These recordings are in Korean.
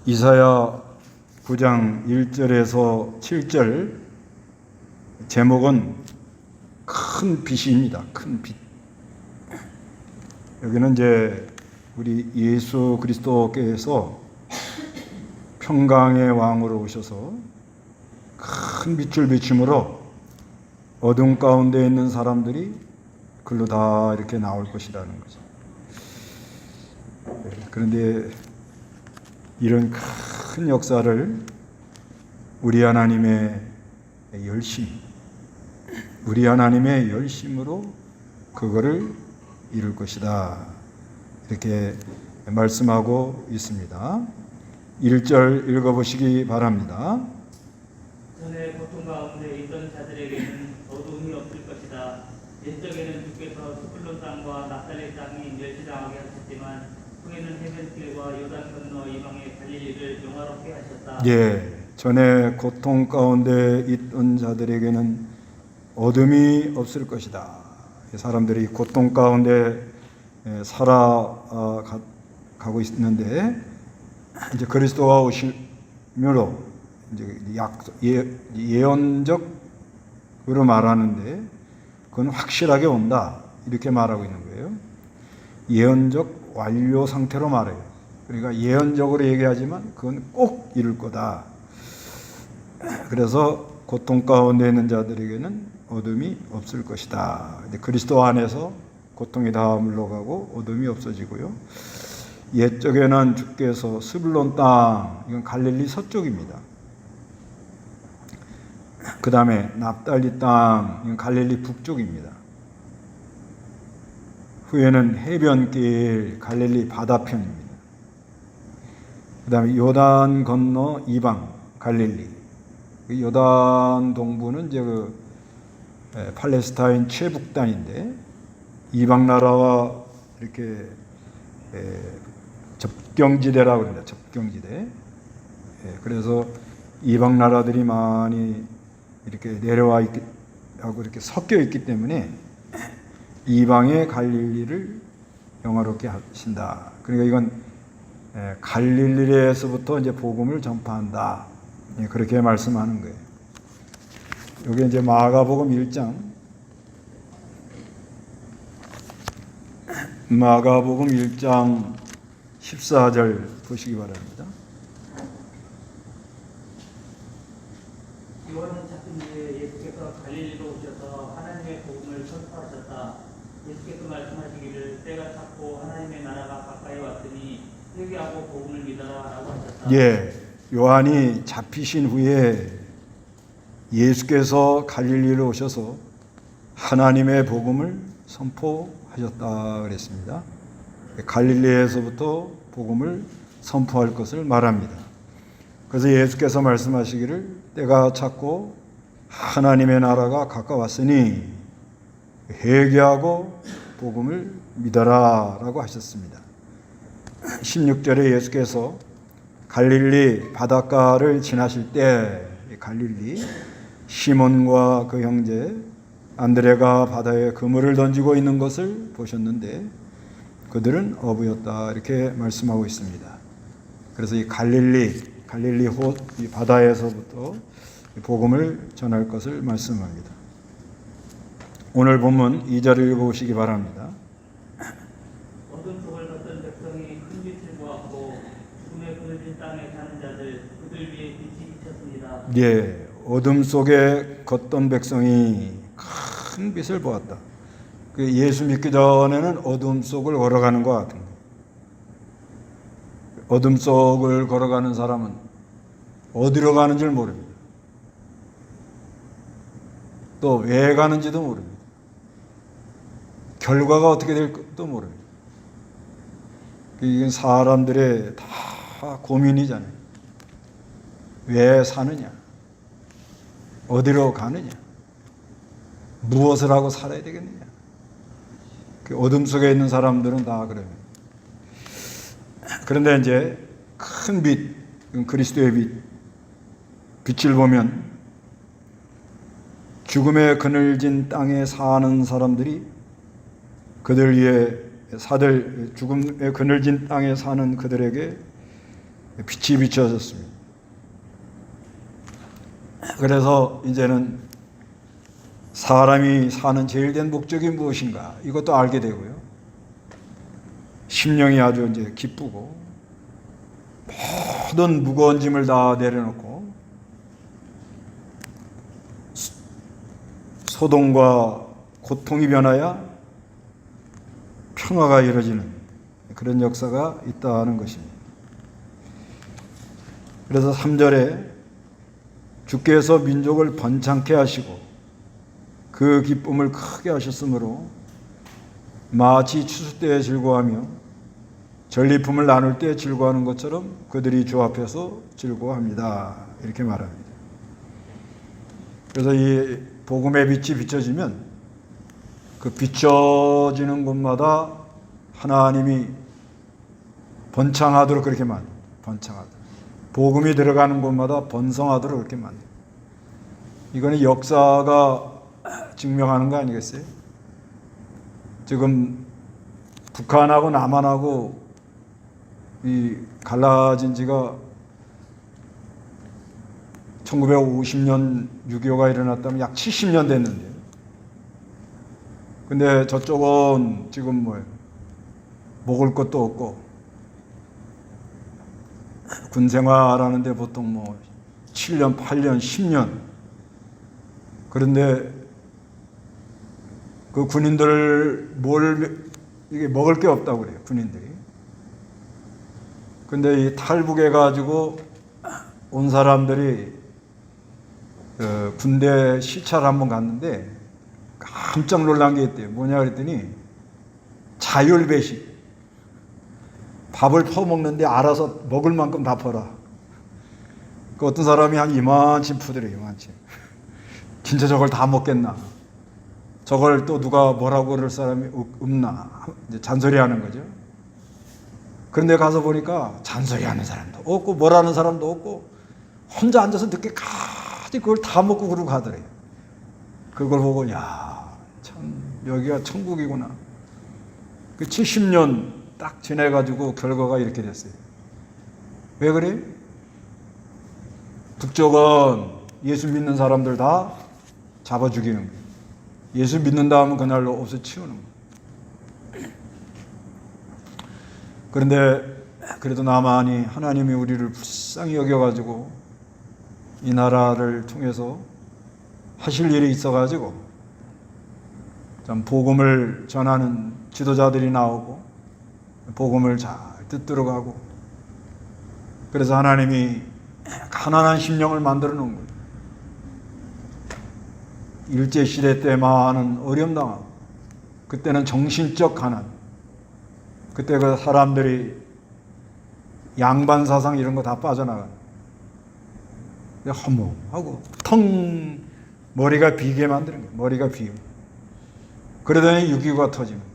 이사야 9장 1절에서 7절 제목은 큰 빛입니다. 큰 빛. 여기는 이제 우리 예수 그리스도께서 평강의 왕으로 오셔서 큰 빛을 비춤으로 어둠 가운데 있는 사람들이 글로 다 이렇게 나올 것이라는 거죠. 그런데 이런 큰 역사를 우리 하나님의 열심으로 그거를 이룰 것이다. 이렇게 말씀하고 있습니다. 1절 읽어보시기 바랍니다. 전에 고통 가운데 있던 자들에게는 어둠이 없을 것이다. 옛적에는 주께서 스불론 땅과 납달리 땅이 멸시당하게 하셨지만 후에는 해변길과 요단 건너 이방의 갈릴리를 영화롭게 하셨다. 전에 고통 가운데 있던 자들에게는 어둠이 없을 것이다. 사람들이 고통 가운데 살아가고 있는데 이제 그리스도가 오심으로 이제 예언적으로 말하는데 그건 확실하게 온다 이렇게 말하고 있는 거예요. 예언적 완료 상태로 말해요. 그러니까 예언적으로 얘기하지만 그건 꼭 이룰 거다. 그래서 고통 가운데 있는 자들에게는 어둠이 없을 것이다. 그리스도 안에서 고통이 다 물러가고 어둠이 없어지고요. 옛적에는 주께서 스불론 땅, 이건 갈릴리 서쪽입니다. 그 다음에 납달리 땅, 이건 갈릴리 북쪽입니다. 후에는 해변길, 갈릴리 바다편입니다. 그 다음에 요단 건너 이방, 갈릴리. 요단 동부는 이제 팔레스타인 최북단인데 이방 나라와 이렇게 접경지대라고 합니다. 접경지대. 그래서 이방 나라들이 많이 이렇게 내려와 있기 하고 이렇게 섞여 있기 때문에 이방의 갈릴리를 영화롭게 하신다. 그러니까 이건 갈릴리에서부터 이제 복음을 전파한다. 그렇게 말씀하는 거예요. 여기 이제 마가복음 1장 14절 보시기 바랍니다. 요한은 잡힌 뒤에 예수께서 갈릴리로 오셔서 하나님의 복음을 선포하셨다. 예수께서 말씀하시기를 때가 찼고 하나님의 나라가 가까이 왔으니 회개하고 복음을 믿어라라고 하셨다. 요한이 잡히신 후에 예수께서 갈릴리로 오셔서 하나님의 복음을 선포하셨다 그랬습니다. 갈릴리에서부터 복음을 선포할 것을 말합니다. 그래서 예수께서 말씀하시기를 때가 찼고 하나님의 나라가 가까웠으니 회개하고 복음을 믿어라 라고 하셨습니다. 16절에 예수께서 갈릴리 바닷가를 지나실 때 갈릴리 시몬과 그 형제 안드레가 바다에 그물을 던지고 있는 것을 보셨는데 그들은 어부였다 이렇게 말씀하고 있습니다. 그래서 이 갈릴리 이 바다에서부터 복음을 전할 것을 말씀합니다. 오늘 본문 2절을 읽어보시기 바랍니다. 어둠 속을 걷던 백성이 큰 빛을 보았고 죽음의 그늘진 땅에 사는 자들 그들 위에 빛이 비쳤습니다. 어둠 속에 걷던 백성이 큰 빛을 보았다. 예수 믿기 전에는 어둠 속을 걸어가는 것 같은 거예요. 어둠 속을 걸어가는 사람은 어디로 가는 줄 모릅니다. 또 왜 가는지도 모릅니다. 결과가 어떻게 될 것도 모릅니다. 이건 사람들의 다 고민이잖아요. 왜 사느냐? 어디로 가느냐? 무엇을 하고 살아야 되겠느냐? 어둠 속에 있는 사람들은 다 그래요. 그런데 이제 큰 빛, 그리스도의 빛을 보면 죽음의 그늘진 땅에 사는 사람들이 그들 위해 죽음의 그늘진 땅에 사는 그들에게 빛이 비춰졌습니다. 그래서 이제는 사람이 사는 제일 된 목적이 무엇인가 이것도 알게 되고요. 심령이 아주 이제 기쁘고 모든 무거운 짐을 다 내려놓고 소동과 고통이 변하여 평화가 이루어지는 그런 역사가 있다는 것입니다. 그래서 3절에 주께서 민족을 번창케 하시고 그 기쁨을 크게 하셨으므로 마치 추수 때에 즐거워하며 전리품을 나눌 때 즐거워하는 것처럼 그들이 주 앞에서 즐거워합니다. 이렇게 말합니다. 그래서 이 복음의 빛이 비춰지면 그 비춰지는 곳마다 하나님이 번창하도록 그렇게 만듭니다. 번창하도록. 복음이 들어가는 곳마다 번성하도록 그렇게 만듭니다. 이거는 역사가 증명하는 거 아니겠어요? 지금 북한하고 남한하고 이 갈라진 지가 1950년 6.25가 일어났다면 약 70년 됐는데요. 근데 저쪽은 지금 뭐예요? 먹을 것도 없고 군 생활하는데 보통 뭐 7년, 8년, 10년 그런데 그 군인들 이게 먹을 게 없다고 그래요. 군인들이. 근데 이 탈북해 가지고 온 사람들이 군대 시찰을 한번 갔는데 깜짝 놀란 게 있대요. 뭐냐 그랬더니 자율배식. 밥을 퍼먹는데 알아서 먹을 만큼 다 퍼라. 그 어떤 사람이 한 이만치 푸더래요. 이만치. 진짜 저걸 다 먹겠나. 저걸 또 누가 뭐라고 그럴 사람이 없나. 이제 잔소리하는 거죠. 그런데 가서 보니까 잔소리하는 사람도 없고 뭐라는 사람도 없고 혼자 앉아서 늦게까지 그걸 다 먹고 그러고 가더래요. 그걸 보고 야, 참 여기가 천국이구나. 그 70년 딱 지내가지고 결과가 이렇게 됐어요. 왜 그래? 북쪽은 예수 믿는 사람들 다 잡아 죽이는 거예요. 예수 믿는다 하면 그날로 없애 치우는 거예요. 그런데 그래도 남한이 하나님이 우리를 불쌍히 여겨가지고 이 나라를 통해서 하실 일이 있어가지고 참 복음을 전하는 지도자들이 나오고 복음을 잘 뜻대로 가고 그래서 하나님이 가난한 심령을 만들어 놓은 거예요. 일제시대 때 많은 어려움 당하고 그때는 정신적 가난 그때 그 사람들이 양반 사상 이런 거 다 빠져나가요. 허무하고 텅 머리가 비게 만드는 거예요. 머리가 비고 그러더니 6.25가 터지는 거예요.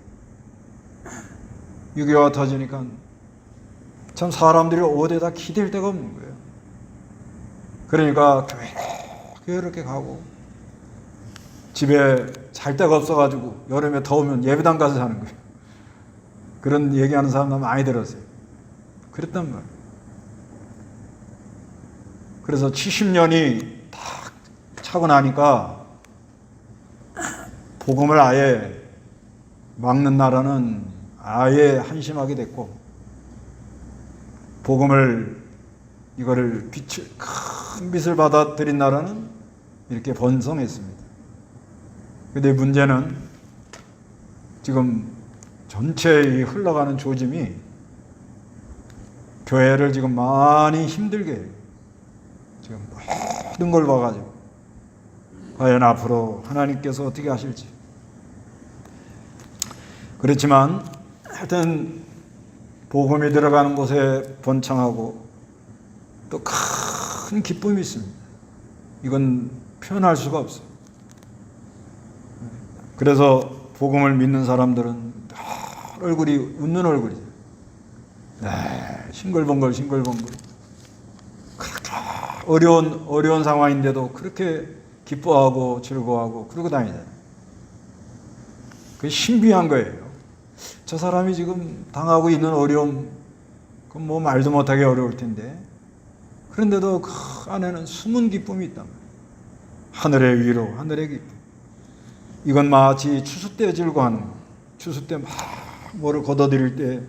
6.25가 터지니까 참 사람들이 어디에다 기댈 데가 없는 거예요. 그러니까 교회 이렇게 가고 집에 잘 데가 없어가지고 여름에 더우면 예배당 가서 자는 거예요. 그런 얘기하는 사람 많이 들었어요. 그랬단 말이에요. 그래서 70년이 딱 차고 나니까 복음을 아예 막는 나라는 아예 한심하게 됐고 복음을 이거를 큰 빛을 받아들인 나라는 이렇게 번성했습니다. 근데 문제는 지금 전체 흘러가는 조짐이 교회를 지금 많이 힘들게 해요. 지금 모든 걸 봐가지고 과연 앞으로 하나님께서 어떻게 하실지. 그렇지만 하여튼 복음이 들어가는 곳에 번창하고 또 큰 기쁨이 있습니다. 이건 표현할 수가 없어요. 그래서 복음을 믿는 사람들은 얼굴이 웃는 얼굴이죠. 싱글벙글 그렇게 어려운 상황인데도 그렇게 기뻐하고 즐거워하고 그러고 다니잖아요. 그게 신비한 거예요. 저 사람이 지금 당하고 있는 어려움 그건 뭐 말도 못하기 어려울 텐데, 그런데도 그 안에는 숨은 기쁨이 있단 말이에요. 하늘의 위로, 하늘의 기쁨. 이건 마치 추수 때 즐거워하는 거. 추수 때 막 뭐를 걷어들일 때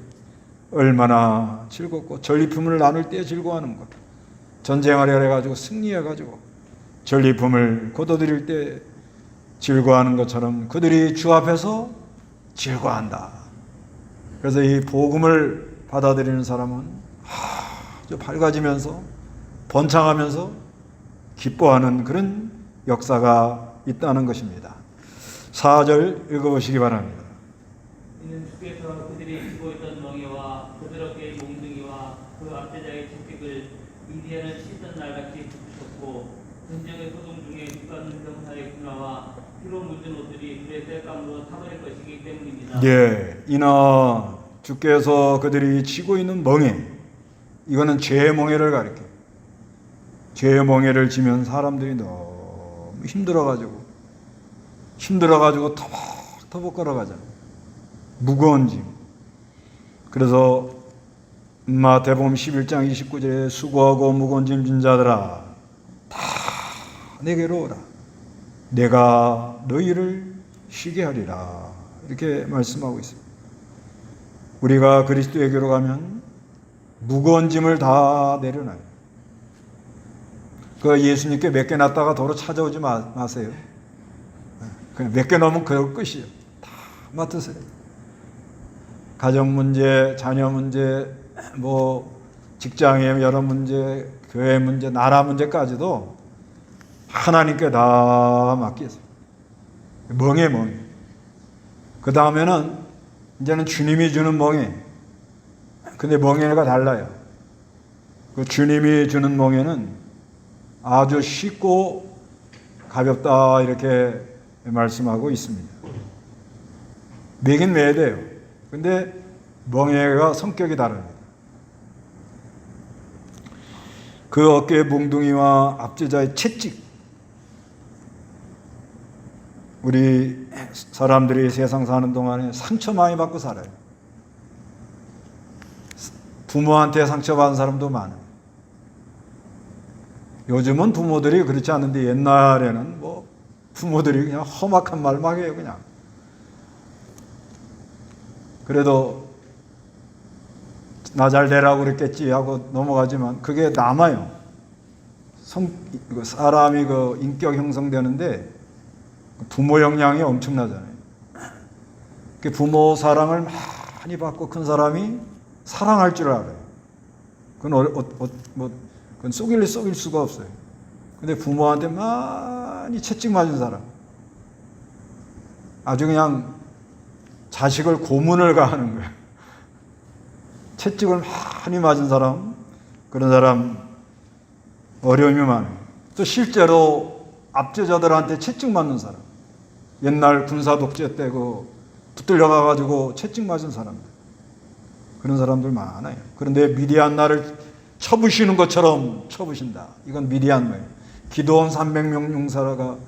얼마나 즐겁고, 전리품을 나눌 때 즐거워하는 것. 전쟁을 해가지고 승리해가지고 전리품을 걷어들일 때 즐거워하는 것처럼 그들이 주 앞에서 즐거워한다. 그래서 이 복음을 받아들이는 사람은 아주 밝아지면서 번창하면서 기뻐하는 그런 역사가 있다는 것입니다. 4절 읽어보시기 바랍니다. 이는 주께서 그들이 지고 있던 멍에와 그들 어깨의 몽둥이와 그 압제자의 채찍을 미디안을 씻던 날같이 덮으셨고, 전쟁의 소동 중에 죽가는 병사의 군화와 피로 물든 옷들이 불의 땔감으로 타버릴 것이기 때문입니다. 예, 이나 주께서 그들이 지고 있는 멍에, 이거는 죄의 멍에를 가리켜요. 죄의 멍에를 지면 사람들이 너무 힘들어가지고 터벅터벅 걸어가잖아요. 무거운 짐. 그래서 마태복음 11장 29절에 수고하고 무거운 짐 진 자들아 다 내게로 오라. 내가 너희를 쉬게 하리라. 이렇게 말씀하고 있습니다. 우리가 그리스도에게로 가면 무거운 짐을 다 내려놔요. 그 예수님께 몇 개 놨다가 도로 찾아오지 마세요. 그냥 몇 개 넣으면 그걸 끝이에요. 다 맡으세요. 가정 문제, 자녀 문제, 뭐 직장의 여러 문제, 교회 문제, 나라 문제까지도 하나님께 다 맡기세요. 멍에. 그 다음에는 이제는 주님이 주는 멍에. 근데 멍에가 달라요. 그 주님이 주는 멍에는 아주 쉽고 가볍다 이렇게 말씀하고 있습니다. 매긴 매야 돼요. 근데 멍에가 성격이 다릅니다. 그 어깨의 몽둥이와 압제자의 채찍. 우리 사람들이 세상 사는 동안에 상처 많이 받고 살아요. 부모한테 상처받은 사람도 많아요. 요즘은 부모들이 그렇지 않은데 옛날에는 뭐 부모들이 그냥 험악한 말 막 해요. 그냥. 그래도 나 잘 되라고 그랬겠지 하고 넘어가지만 그게 남아요. 사람이 그 인격 형성되는데 부모 영향이 엄청나잖아요. 부모 사랑을 많이 받고 큰 사람이 사랑할 줄 알아요. 그건 속일 수가 없어요. 근데 부모한테 많이 채찍 맞은 사람, 아주 그냥 자식을 고문을 가하는 거예요. 채찍을 많이 맞은 사람, 그런 사람 어려움이 많아요. 또 실제로 압제자들한테 채찍 맞는 사람, 옛날 군사 독재 때 붙들려 가가지고 채찍 맞은 사람들, 그런 사람들 많아요. 그런데 미디안 나를 쳐부시는 것처럼 쳐부신다. 이건 미디안 말이에요. 기드온 300명 용사가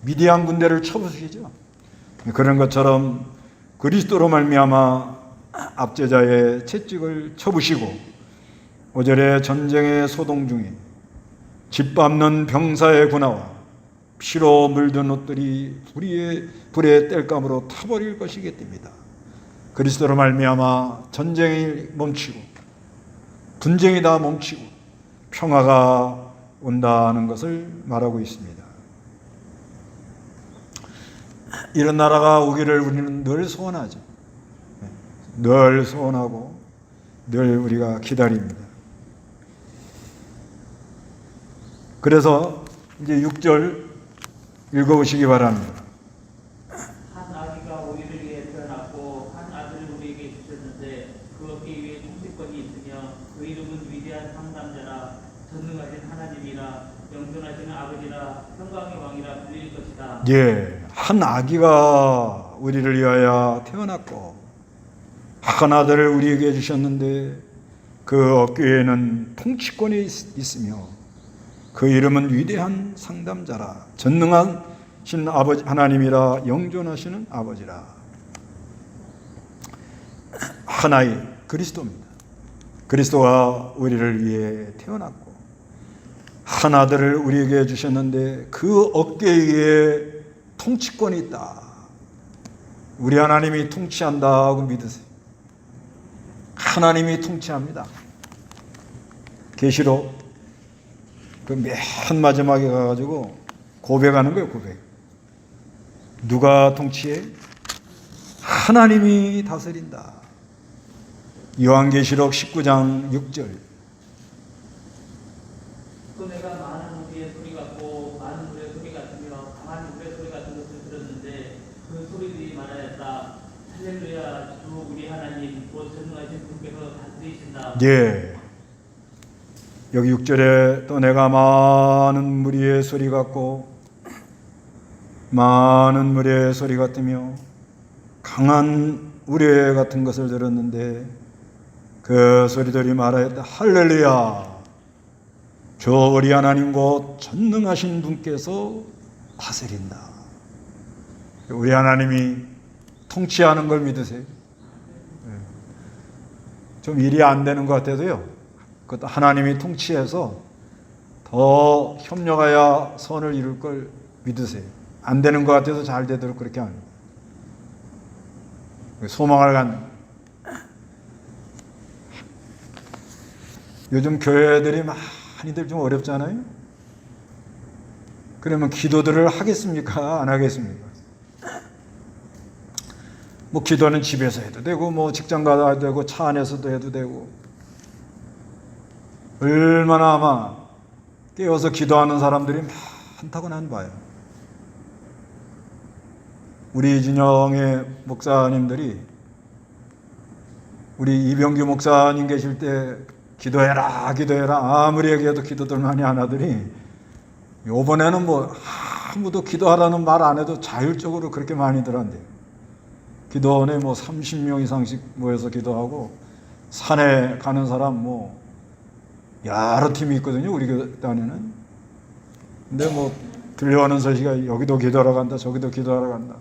미디안 군대를 쳐부시죠. 그런 것처럼 그리스도로 말미암아 압제자의 채찍을 쳐부시고, 5절에 전쟁의 소동 중에 짓밟는 병사의 군화와 피로 물든 옷들이 불의 땔감으로 타버릴 것이기 때문이다. 그리스도로 말미암아 전쟁이 멈추고 분쟁이 다 멈추고 평화가 온다는 것을 말하고 있습니다. 이런 나라가 오기를 우리는 늘 소원하죠. 늘 소원하고 늘 우리가 기다립니다. 그래서 이제 6절 읽어보시기 바랍니다. 한 아기가 우리를 위해 태어났고 한 아들을 우리에게 주셨는데 그 어깨 위에 통치권이 있으며 그 이름은 위대한 상담자라 전능하신 하나님이라 영존하시는 아버지라 평강의 왕이라 불릴 것이다. 예, 한 아기가 우리를 위하여 태어났고 한 아들을 우리에게 주셨는데 그 어깨에는 통치권이 있으며 그 이름은 위대한 상담자라 전능하신 아버지 하나님이라 영존하시는 아버지라. 하나의 그리스도입니다. 그리스도가 우리를 위해 태어났고 한 아들을 우리에게 주셨는데 그 어깨 위에 통치권이 있다. 우리 하나님이 통치한다고 믿으세요. 하나님이 통치합니다. 계시록 그 맨 마지막에 가가지고 고백하는 거예요. 고백. 누가 통치해? 하나님이 다스린다. 요한계시록 19장 6절. 또 내가 많은 우리의 소리 같고 많은 우리의 소리 같으며 강한 우리의 소리 같은 것을 들었는데 그 소리들이 말하였다. 할렐루야, 주 우리 하나님 곧 전능하신 분께서 다스리신다. 예. 여기 6절에 또 내가 많은 무리의 소리 같고 많은 무리의 소리 같으며 강한 우레 같은 것을 들었는데 그 소리들이 말하였다. 할렐루야, 저 우리 하나님 곧 전능하신 분께서 다스린다. 우리 하나님이 통치하는 걸 믿으세요. 좀 일이 안 되는 것 같아도요, 그것도 하나님이 통치해서 더 협력하여 선을 이룰 걸 믿으세요. 안 되는 것 같아서 잘 되도록 그렇게 합니다. 소망을 갖는. 요즘 교회들이 많이들 좀 어렵잖아요. 그러면 기도들을 하겠습니까? 안 하겠습니까? 뭐 기도는 집에서 해도 되고 뭐 직장 가도 되고 차 안에서도 해도 되고, 얼마나 아마 깨어서 기도하는 사람들이 많다고 난 봐요. 우리 진영의 목사님들이 우리 이병규 목사님 계실 때 기도해라 기도해라 아무리 얘기해도 기도들 많이 안 하더니 요번에는 뭐 아무도 기도하라는 말 안 해도 자율적으로 그렇게 많이들 한대요. 기도원에 뭐 30명 이상씩 모여서 기도하고 산에 가는 사람 뭐 여러 팀이 있거든요, 우리 교단에는. 근데 뭐 들려오는 소식이 여기도 기도하러 간다 저기도 기도하러 간다.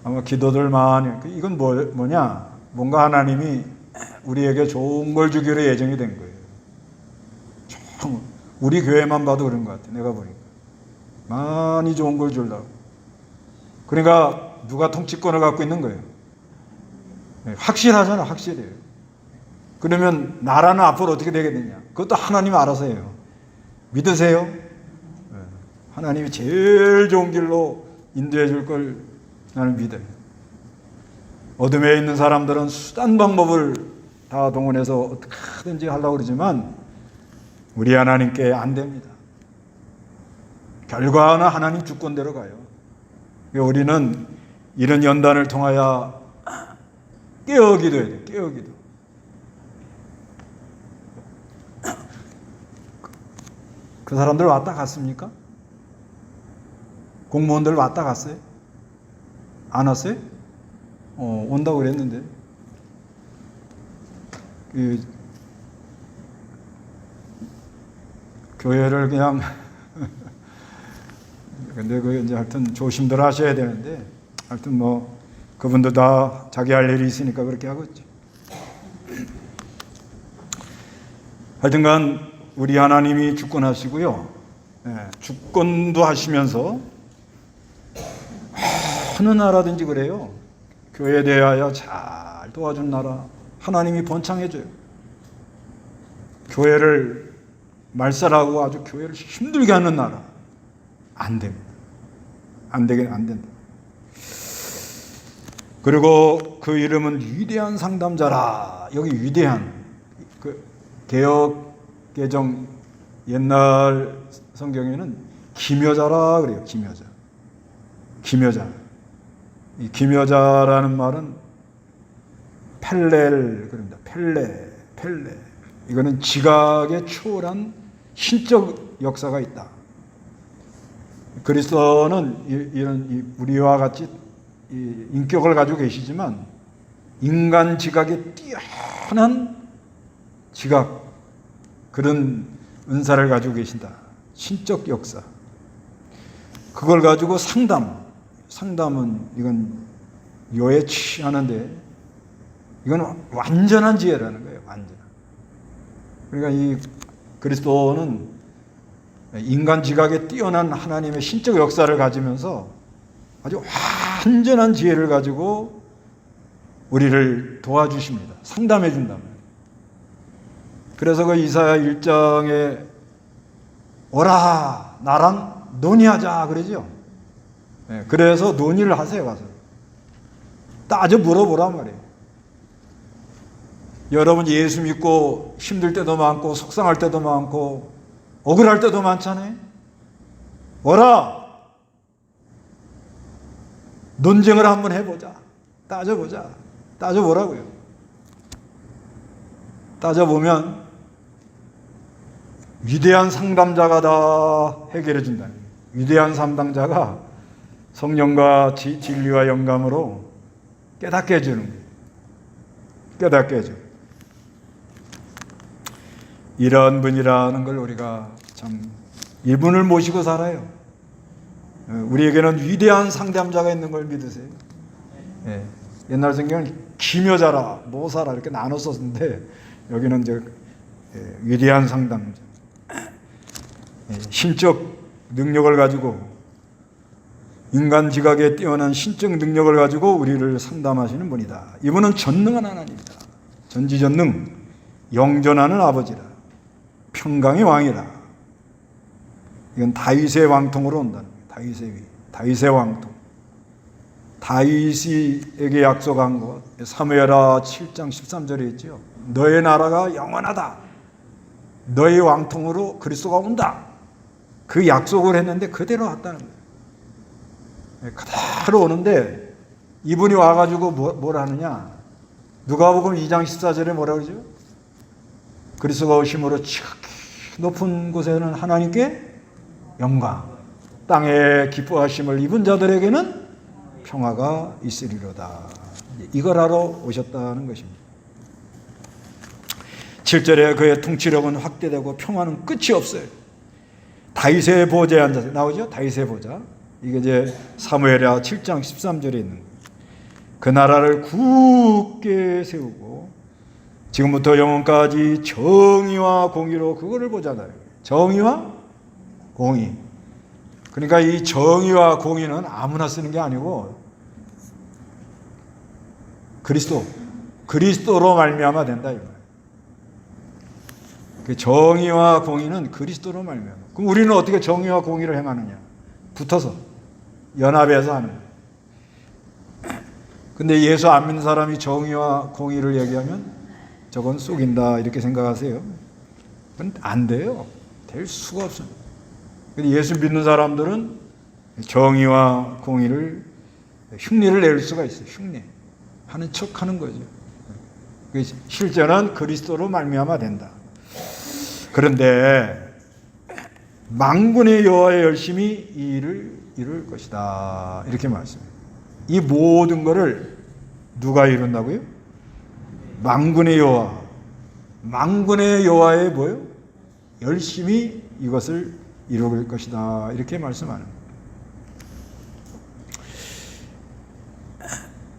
아마 기도들 많이. 이건 뭐냐, 뭔가 하나님이 우리에게 좋은 걸 주기로 예정이 된 거예요. 우리 교회만 봐도 그런 것 같아. 내가 보니까 많이 좋은 걸 주려고. 그러니까 누가 통치권을 갖고 있는 거예요. 확실하잖아. 확실해요. 그러면 나라는 앞으로 어떻게 되겠느냐, 그것도 하나님이 알아서 해요. 믿으세요? 하나님이 제일 좋은 길로 인도해 줄 걸 나는 믿어요. 어둠에 있는 사람들은 수단 방법을 다 동원해서 어떻게든지 하려고 그러지만 우리 하나님께 안 됩니다. 결과는 하나님 주권대로 가요. 우리는 이런 연단을 통하여 깨어 기도해야 돼요. 깨어 기도. 그 사람들 왔다 갔습니까? 공무원들 왔다 갔어요? 안 왔어요? 온다고 그랬는데. 교회를 그냥 근데 그 이제 하여튼 조심들 하셔야 되는데, 하여튼 뭐 그분도 다 자기 할 일이 있으니까 그렇게 하고 있죠. 하여튼간 우리 하나님이 주권하시고요. 주권도 하시면서 어느 나라든지 그래요. 교회에 대하여 잘 도와준 나라 하나님이 번창해줘요. 교회를 말살하고 아주 교회를 힘들게 하는 나라 안 됩니다. 안 된다. 그리고 그 이름은 위대한 상담자라. 여기 위대한, 그 개역 개정 옛날 성경에는 기묘자라 그래요. 기묘자. 이 기묘자라는 말은 펠레를 그럽니다. 펠레. 이거는 지각에 초월한 신적 역사가 있다. 그리스도는 이런 우리와 같이 인격을 가지고 계시지만 인간 지각에 뛰어난 지각, 그런 은사를 가지고 계신다. 신적 역사. 그걸 가지고 상담은 이건 요에 취하는데 이건 완전한 지혜라는 거예요. 완전. 그러니까 이 그리스도는 인간 지각에 뛰어난 하나님의 신적 역사를 가지면서 아주 완전한 지혜를 가지고 우리를 도와주십니다. 상담해 준다면. 그래서 그 이사야 1장에 오라 나랑 논의하자 그러죠. 그래서 논의를 하세요. 가서 따져 물어보란 말이에요. 여러분 예수 믿고 힘들 때도 많고 속상할 때도 많고 억울할 때도 많잖아요. 오라 논쟁을 한번 해보자. 따져보자. 따져보라고요. 따져보면 위대한 상담자가 다 해결해 준다는 거예요. 위대한 상담자가 성령과 진리와 영감으로 깨닫게 해주는 거예요. 깨닫게 해줘. 이런 분이라는 걸 우리가 참 이분을 모시고 살아요. 우리에게는 위대한 상담자가 있는 걸 믿으세요. 예. 옛날 성경은 기묘자라, 모사라 이렇게 나눴었는데 여기는 이제 위대한 상담자, 신적 능력을 가지고 인간 지각에 뛰어난 신적 능력을 가지고 우리를 상담하시는 분이다. 이분은 전능한 하나님이다. 전지전능, 영존하는 아버지라. 평강의 왕이라. 이건 다윗의 왕통으로 온다는 거예요. 다윗의 위, 다윗의 왕통. 다윗에게 약속한 것, 사무엘하 7장 13절에 있죠. 너의 나라가 영원하다. 너의 왕통으로 그리스도가 온다. 그 약속을 했는데 그대로 왔다는 거예요. 그대로 오는데 이분이 와가지고 뭘 하느냐? 누가복음 2장 14절에 뭐라 그러죠? 그리스도가 오심으로 지극히 높은 곳에는 하나님께 영광, 땅에 기뻐하심을 입은 자들에게는 평화가 있으리로다. 이걸 하러 오셨다는 것입니다. 7절에 그의 통치력은 확대되고 평화는 끝이 없어요. 다윗의 보좌에 앉아서 나오죠? 다윗의 보좌. 이게 이제 사무엘하 7장 13절에 있는 거예요. 그 나라를 굳게 세우고 지금부터 영원까지 정의와 공의로 그거를 보잖아요. 정의와 공의. 그러니까 이 정의와 공의는 아무나 쓰는 게 아니고 그리스도로 말미암아 된다 이 말이에요. 그 정의와 공의는 그리스도로 말미암아. 그럼 우리는 어떻게 정의와 공의를 행하느냐? 붙어서 연합해서 하는 거예요. 근데 예수 안 믿는 사람이 정의와 공의를 얘기하면 저건 속인다 이렇게 생각하세요. 그건 안 돼요. 될 수가 없어요. 근데 예수 믿는 사람들은 정의와 공의를 흉내를 낼 수가 있어요. 흉내 하는 척 하는 거죠. 실제는 그리스도로 말미암아 된다. 그런데 만군의 여호와의 열심히 이 일을 이룰 것이다. 이렇게 말씀해요. 이 모든 것을 누가 이룬다고요? 만군의 여호와. 만군의 여호와의 뭐요? 열심히 이것을 이룰 것이다. 이렇게 말씀하는 거예요.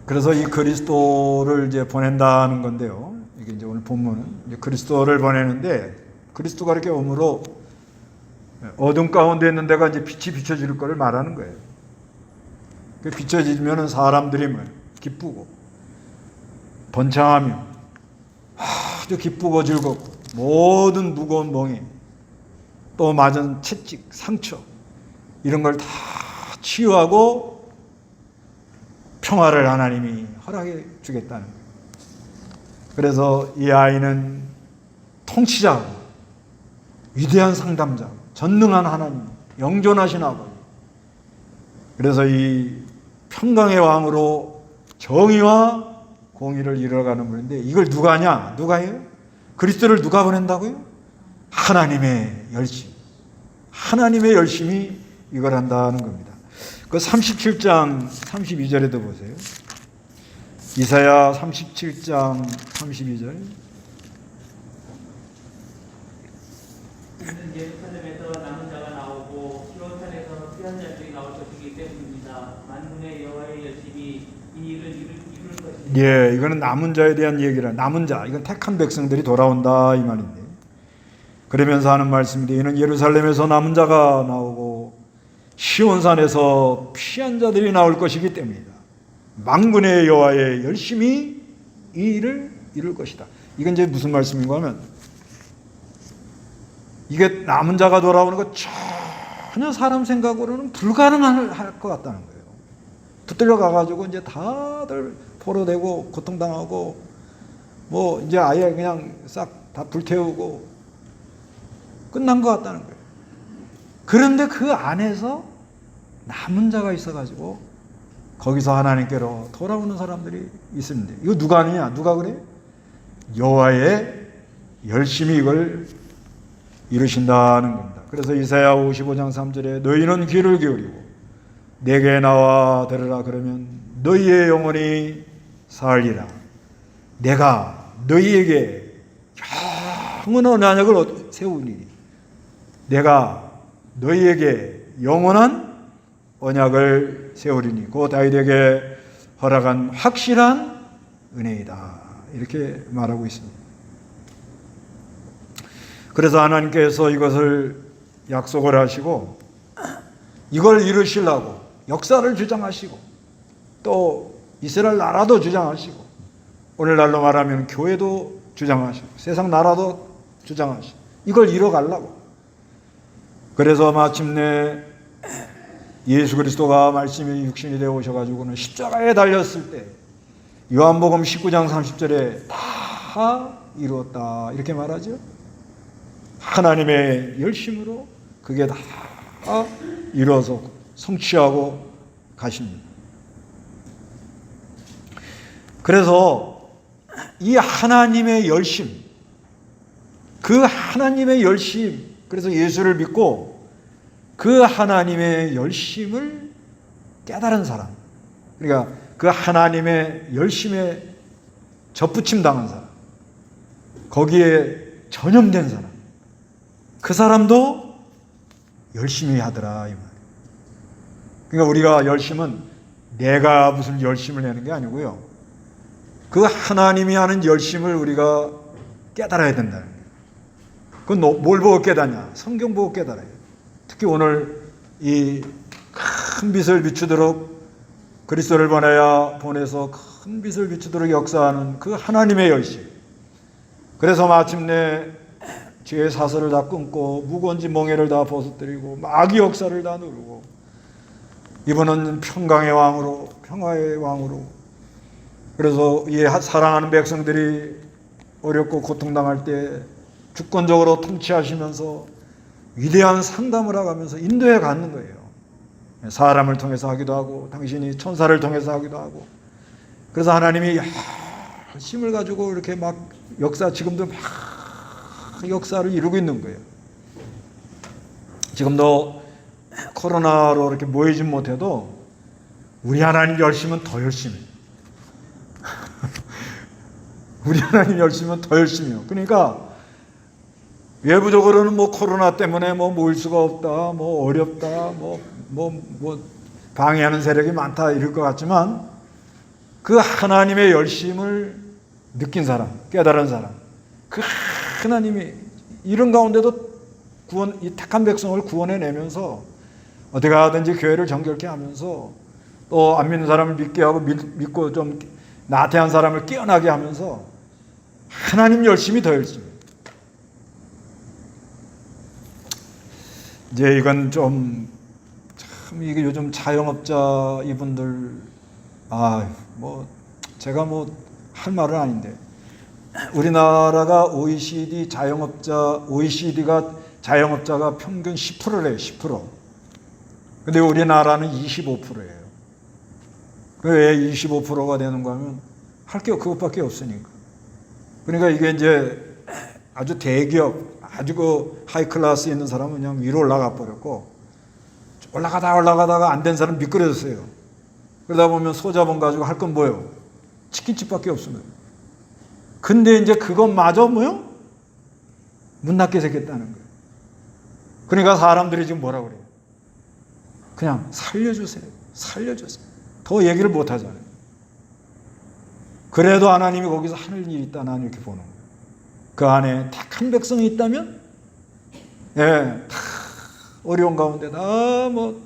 그래서 이 그리스도를 이제 보낸다는 건데요. 이게 이제 오늘 본문은 이제 그리스도를 보내는데 그리스도가 이렇게 오므로 어둠 가운데 있는 데가 이제 빛이 비춰질 것을 말하는 거예요. 그 비춰지면은 사람들이 뭐 기쁘고 번창하며 아주 기쁘고 즐겁고 모든 무거운 멍에 또 맞은 채찍, 상처 이런 걸 다 치유하고 평화를 하나님이 허락해 주겠다는 거예요. 그래서 이 아이는 통치자, 위대한 상담자, 전능한 하나님, 영존하신 아버지. 그래서 이 평강의 왕으로 정의와 공의를 이뤄가는 분인데 이걸 누가 하냐? 누가 해요? 그리스도를 누가 보낸다고요? 하나님의 열심. 하나님의 열심이 이걸 한다는 겁니다. 그 37장 32절에도 보세요. 이사야 37장 32절. 이는 예루살렘에서 남은 자가 나오고 시온산에서 피한 자들이 나올 것이기 때문입니다. 만군의 여호와의 열심이 이 일을 이룰 것입니다. 예, 이거는 남은 자에 대한 얘기라. 남은 자, 이건 택한 백성들이 돌아온다 이 말인데. 그러면서 하는 말씀인데, 이는 예루살렘에서 남은 자가 나오고 시온산에서 피한 자들이 나올 것이기 때문이다. 만군의 여호와의 열심히 이 일을 이룰 것이다. 이건 이제 무슨 말씀인가 하면, 이게 남은 자가 돌아오는 것 전혀 사람 생각으로는 불가능할 것 같다는 거예요. 붙들려 가가지고 이제 다들 포로되고 고통당하고 뭐 이제 아예 그냥 싹 다 불태우고 끝난 것 같다는 거예요. 그런데 그 안에서 남은 자가 있어가지고 거기서 하나님께로 돌아오는 사람들이 있습니다. 이거 누가 아니냐? 누가 그래? 여호와의 열심히 이걸 이루신다는 겁니다. 그래서 이사야 55장 3절에 너희는 귀를 기울이고 내게 나와 들으라. 그러면 너희의 영혼이 살리라. 내가 너희에게 영원한 언약을 세우니, 내가 너희에게 영원한 언약을 세우리니 곧 다윗에게 허락한 확실한 은혜이다. 이렇게 말하고 있습니다. 그래서 하나님께서 이것을 약속을 하시고 이걸 이루시려고 역사를 주장하시고 또 이스라엘 나라도 주장하시고 오늘날로 말하면 교회도 주장하시고 세상 나라도 주장하시고 이걸 이뤄가려고. 그래서 마침내 예수 그리스도가 말씀이 육신이 되어 오셔가지고는 십자가에 달렸을 때 요한복음 19장 30절에 다 이루었다 이렇게 말하죠. 하나님의 열심으로 그게 다 이루어서 성취하고 가십니다. 그래서 이 하나님의 열심, 그 하나님의 열심, 그래서 예수를 믿고 그 하나님의 열심을 깨달은 사람, 그러니까 그 하나님의 열심에 접붙임 당한 사람, 거기에 전염된 사람, 그 사람도 열심히 하더라 이 말. 그러니까 우리가 열심은 내가 무슨 열심을 내는 게 아니고요. 그 하나님이 하는 열심을 우리가 깨달아야 된다는 거예요. 그건 뭘 보고 깨닫냐? 성경 보고 깨달아요. 특히 오늘 이 큰 빛을 비추도록 그리스도를 보내서 큰 빛을 비추도록 역사하는 그 하나님의 열심. 그래서 마침내 죄의 사슬을 다 끊고 무거운 멍에를 다 벗어뜨리고 마귀 역사를 다 누르고 이분은 평강의 왕으로 평화의 왕으로 그래서 이 사랑하는 백성들이 어렵고 고통당할 때 주권적으로 통치하시면서 위대한 상담을 하면서 인도해 가는 거예요. 사람을 통해서 하기도 하고 당신이 천사를 통해서 하기도 하고 그래서 하나님이 힘을 가지고 이렇게 막 지금도 막 역사를 이루고 있는 거예요. 지금도 코로나로 이렇게 모이진 못해도 우리 하나님 열심은 더 열심히 우리 하나님 열심은 더 열심히요. 그러니까 외부적으로는 뭐 코로나 때문에 뭐 모일 수가 없다, 뭐 어렵다, 뭐 방해하는 세력이 많다 이럴 것 같지만 그 하나님의 열심을 느낀 사람, 깨달은 사람, 그 하나님이 이런 가운데도 이 택한 백성을 구원해내면서 어떻게 하든지 교회를 정결케 하면서 또 안 믿는 사람을 믿게 하고 믿고 좀 나태한 사람을 깨어나게 하면서 하나님 열심이 더 열심히. 이제 이건 참 이게 요즘 자영업자 이분들 제가 할 말은 아닌데 우리나라가 OECD가 자영업자가 평균 10%래요. 10%. 근데 우리나라는 25%예요. 왜 25%가 되는가 하면 할 게 그것밖에 없으니까. 그러니까 이게 이제 아주 대기업, 아주 그 하이클래스 있는 사람은 그냥 위로 올라가 버렸고 올라가다가 안 된 사람 미끄러졌어요. 그러다 보면 소자본 가지고 할 건 뭐예요? 치킨집밖에 없습니다. 근데 이제 그것마저 문 닫게 생겼다는 거예요. 그러니까 사람들이 지금 뭐라 그래요? 그냥 살려주세요. 더 얘기를 못 하잖아요. 그래도 하나님이 거기서 하늘 일이 있다 나는 이렇게 보는 거예요. 그 안에 택한 백성이 있다면 예, 다 어려운 가운데 다 뭐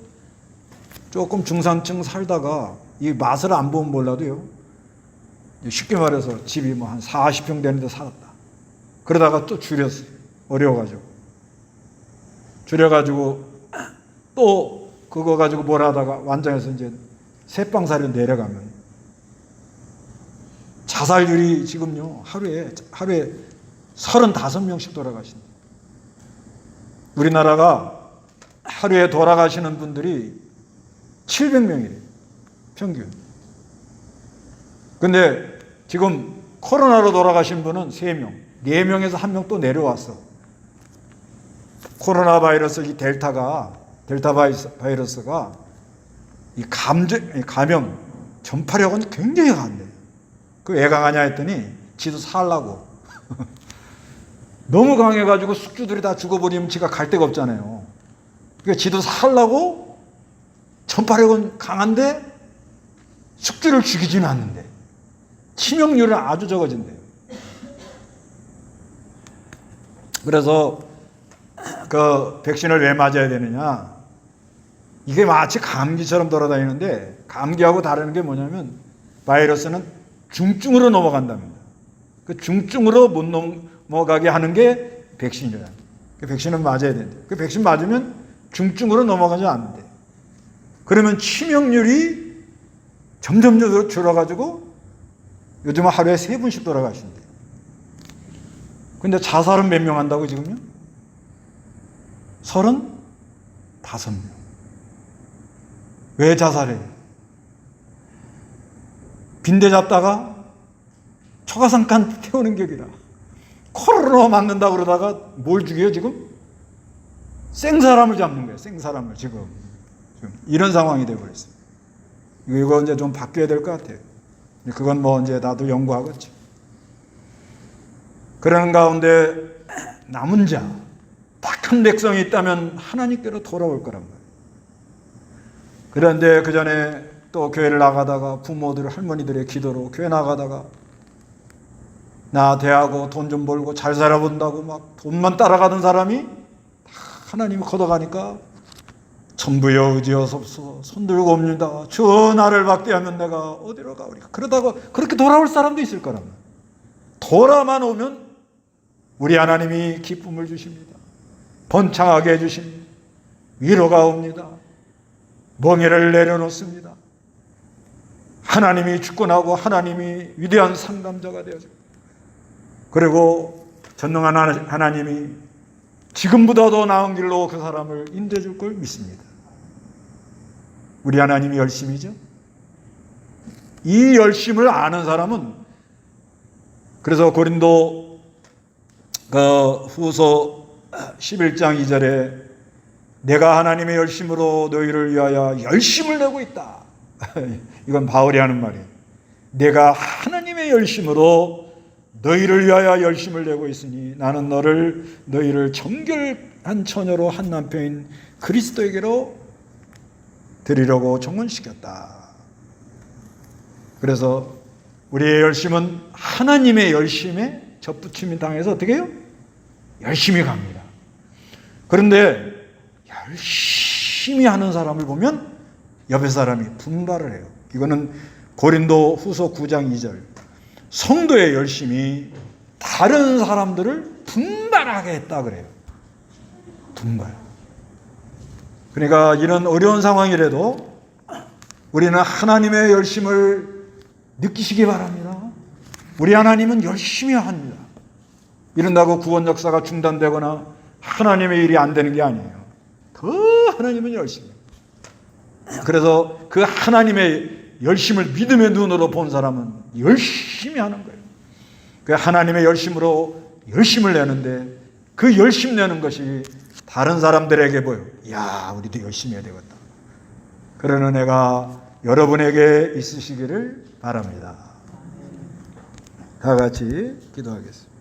조금 중산층 살다가 이 맛을 안 보면 몰라도요. 쉽게 말해서 집이 뭐 한 40평 되는데 살았다. 그러다가 또 줄였어요. 어려워가지고. 줄여가지고 또 그거 가지고 뭘 하다가 완장해서 이제 새빵살이 내려가면 자살률이 지금요 하루에 35명씩 돌아가신다. 우리나라가 하루에 돌아가시는 분들이 700명이래요. 평균. 근데 지금 코로나로 돌아가신 분은 3명. 4명에서 1명 또 내려왔어. 코로나 바이러스 이 델타 바이러스가 이 감염 전파력은 굉장히 강한데 그 왜 강하냐 했더니 지도 살라고 너무 강해가지고 숙주들이 다 죽어버리면 지가 갈 데가 없잖아요. 그러니까 지도 살라고 전파력은 강한데 숙주를 죽이지는 않는데 치명률은 아주 적어진대요. 그래서 그 백신을 왜 맞아야 되느냐? 이게 마치 감기처럼 돌아다니는데 감기하고 다른 게 뭐냐면 바이러스는 중증으로 넘어간답니다. 그 중증으로 못 넘어가게 하는 게 백신이라. 그 백신은 맞아야 된대. 그 백신 맞으면 중증으로 넘어가지 않는데. 그러면 치명률이 점점 줄어가지고 요즘은 하루에 3분씩 돌아가신대. 근데 자살은 몇 명 한다고 지금요? 35명. 왜 자살해요? 빈대 잡다가 초가상간 태우는 격이라. 코로나 맞는다 그러다가 뭘 죽여요 지금? 생사람을 잡는 거예요. 생사람을 지금 이런 상황이 되어버렸어요. 이거 이제 좀 바뀌어야 될 것 같아요. 그건 뭐 이제 나도 연구하겠지. 그런 가운데 남은 자, 착한 백성이 있다면 하나님께로 돌아올 거란 말이에요. 그런데 그 전에 또 교회를 나가다가 부모들, 할머니들의 기도로 교회 나가다가 나 대하고 돈 좀 벌고 잘 살아본다고 막 돈만 따라가던 사람이 하나님이 걷어가니까 전부여 의지하소서 손들고 옵니다. 주 나를 받게 하면 내가 어디로 가오리까. 그러다가 그렇게 돌아올 사람도 있을 거란 말이에요. 돌아만 오면 우리 하나님이 기쁨을 주십니다. 번창하게 해주십니다. 위로가 옵니다. 멍에를 내려놓습니다. 하나님이 주권하고 하나님이 위대한 상담자가 되어집니다. 그리고 전능한 하나님이 지금보다 더 나은 길로 그 사람을 인도해 줄 걸 믿습니다. 우리 하나님이 열심이죠. 이 열심을 아는 사람은 그래서 고린도 후서 11장 2절에 내가 하나님의 열심으로 너희를 위하여 열심을 내고 있다. 이건 바울이 하는 말이에요. 내가 하나님의 열심으로 너희를 위하여 열심을 내고 있으니 나는 너희를 정결한 처녀로 한 남편인 그리스도에게로 드리려고 정언시켰다. 그래서 우리의 열심은 하나님의 열심에 접붙임이 당해서 어떻게 해요? 열심히 갑니다. 그런데 열심히 하는 사람을 보면 옆에 사람이 분발을 해요. 이거는 고린도 후서 9장 2절. 성도의 열심이 다른 사람들을 분발하게 했다 그래요. 분발. 그러니까 이런 어려운 상황이라도 우리는 하나님의 열심을 느끼시기 바랍니다. 우리 하나님은 열심히 합니다. 이런다고 구원 역사가 중단되거나 하나님의 일이 안 되는 게 아니에요. 더 하나님은 열심히. 그래서 그 하나님의 열심을 믿음의 눈으로 본 사람은 열심히 하는 거예요. 그 하나님의 열심으로 열심을 내는데 그 열심 내는 것이 다른 사람들에게 보여. 야, 우리도 열심히 해야 되겠다. 그런 은혜가 여러분에게 있으시기를 바랍니다. 다 같이 기도하겠습니다.